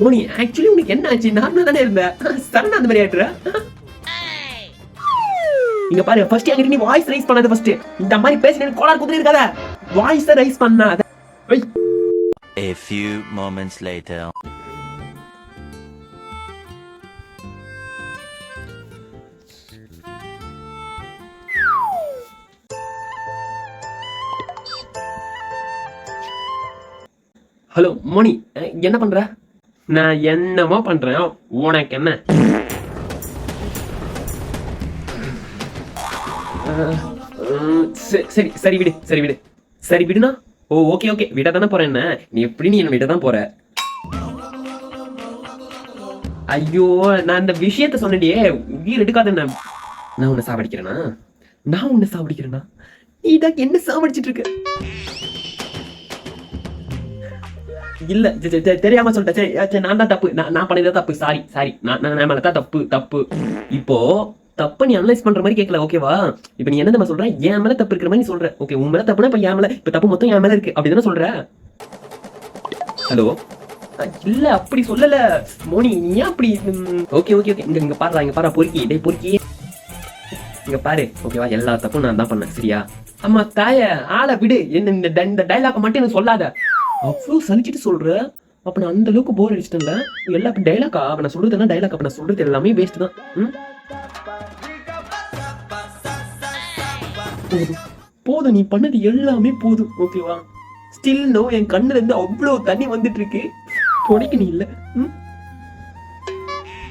Moni actually உனக்கு என்ன ஆச்சு? நார்மலா தானே இருந்த, சரணா அந்த மாதிரி ஆயிட்டுற. இங்க பாரு, ஃபர்ஸ்ட் என்கிட்ட நீ வாய்ஸ் ரைஸ் பண்ணாத. ஃபர்ஸ்ட் இந்த மாதிரி பேசினேன்னு கோளாறு குதிரை இருக்காத. வாய்ஸ் ரைஸ் பண்ணாத. A few moments later. Hello Moni, என்ன பண்ற? நான் என்னமோ பண்றேன், உனக்கு என்ன? சரி சரி விடு, சரி விடு, சரி விடுனா. ஓ ஓகே ஓகே, விட தானே போறேன். என்ன நீ எப்படி, நீ என்ன விட தான் போற? ஐயோ, நான் இந்த விஷயத்த சொன்னடியே, உயிர் எடுக்காத. என்ன நான் உன்னை சாவடிக்கிறேனா? நான் உன்னை சாவடிக்கிறேனா? நீ தான் என்ன சாவடிச்சிட்டு இருக்க? இல்ல தெரியாம சொல்லிட்டேன். நான் தான் தப்பு, நான் பண்ணது தப்பு. சாரி சாரி, நான் மேல தான் தப்பு தப்பு. இப்போ தப்ப நீ அனலைஸ் பண்ற மாதிரி கேட்கல, ஓகேவா? இப்ப நீ என்ன தெரியுமா சொல்ற? என் மேல தப்பு இருக்கிற மாதிரி சொல்ற. ஓகே, உன் மேல தப்புனா இப்ப என் மேல, இப்ப தப்பு மொத்தம் என் மேல இருக்கு அப்படிதானே சொல்ற? ஹலோ, இல்ல அப்படி சொல்லல மோனி, நீ ஏன் அப்படி? ஓகே ஓகே ஓகே, இங்க பாரு, இங்க பாரு, பொறுக்கி டேய் பொறுக்கி, இங்க பாரு, ஓகேவா? எல்லா தப்பும் நான் தான் பண்ணேன், சரியா? அம்மா தாய, ஆளை விடு. என்ன இந்த டைலாக் மட்டும் எனக்கு சொல்லாத. அவ்வளவு சலிச்சிட்டு சொல்ற. அப்ப நான் அந்த அளவுக்கு போர் அடிச்சிட்டேன்ல. எல்லா டைலாக்கா? அப்ப நான் சொல்றதுன்னா டைலாக், அப்ப நான் சொல்றது எல்லாமே வேஸ்ட் தான். போதும் போதும், நீ பண்ணது எல்லாமே போதும், ஓகேவா? ஸ்டில் நோ, என் கண்ணுல இருந்து அவ்வளவு தண்ணி வந்துட்டு இருக்கு. துடைக்க நீ இல்ல.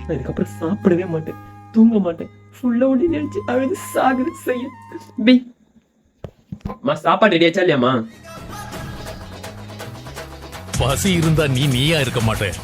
நான் இதுக்கப்புறம் சாப்பிடவே மாட்டேன், தூங்க மாட்டேன். ஃபுல்லா ஒண்ணு நினைச்சு அழுது சாகுது செய்ய. பி சாப்பாடு ரெடி ஆச்சா இல்லையாமா? பசி இருந்தா நீயா இருக்க மாட்டேன்.